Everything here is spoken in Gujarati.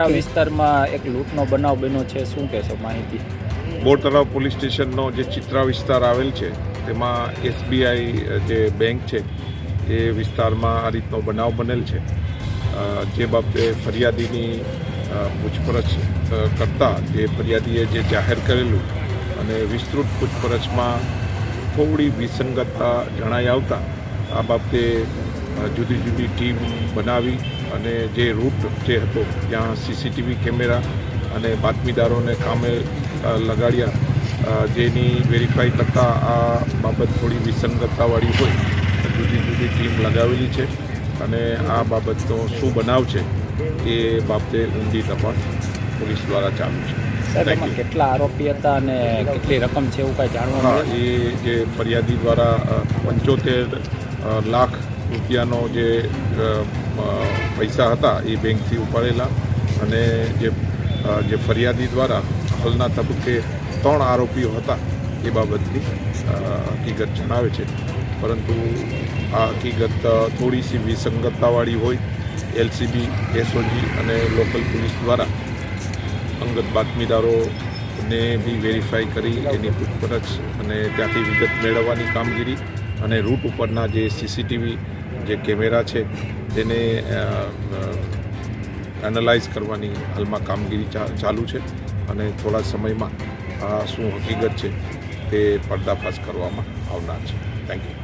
આ વિસ્તારમાં એક લૂંટનો બનાવ બન્યો છે, શું કહેશો માહિતી? બોર તળાવ પોલીસ સ્ટેશનનો જે ચિત્રા વિસ્તાર આવેલ છે તેમાં એસબીઆઈ જે બેંક છે એ વિસ્તારમાં આ રીતનો બનાવ બનેલ છે. જે બાબતે ફરિયાદીની પૂછપરછ કરતા જે ફરિયાદીએ જે જાહેર કરેલું અને વિસ્તૃત પૂછપરછમાં થોડી વિસંગતતા જણાઈ આવતા આ બાબતે જુદી જુદી ટીમ બનાવી અને જે રૂટ જે હતો ત્યાં સીસીટીવી કેમેરા અને બાતમીદારોને કામે લગાડ્યા. જેની વેરીફાઈ કરતાં આ બાબત થોડી વિસંગતતાવાળી હોય જુદી જુદી ટીમ લગાવેલી છે અને આ બાબતનો શું બનાવ છે એ બાબતે ઊંડી તપાસ પોલીસ દ્વારા ચાલુ છે. સાહેબ, કેટલા આરોપી હતા અને કેટલી રકમ છે એવું કાંઈ જાણવા મળે? એ જે ફરિયાદી દ્વારા 75 લાખ રૂપિયાનો જે પૈસા હતા એ બેંકથી ઉપાડેલા અને જે ફરિયાદી દ્વારા હાલના તબક્કે 3 આરોપીઓ હતા એ બાબતની હકીકત જણાવે છે. પરંતુ આ હકીકત થોડી સી વિસંગતતાવાળી હોય એલસીબી, એસઓજી અને લોકલ પોલીસ દ્વારા અંગત બાતમીદારોને બી વેરીફાઈ કરી એની પૂછપરછ અને ત્યાંથી વિગત મેળવવાની કામગીરી અને રૂટ ઉપરના જે સીસીટીવી જે કેમેરા છે તેને એનાલાઇઝ કરવાની હાલમાં કામગીરી ચાલુ છે અને થોડા સમયમાં આ શું હકીકત છે તે પર્દાફાશ કરવામાં આવનાર છે. Thank you.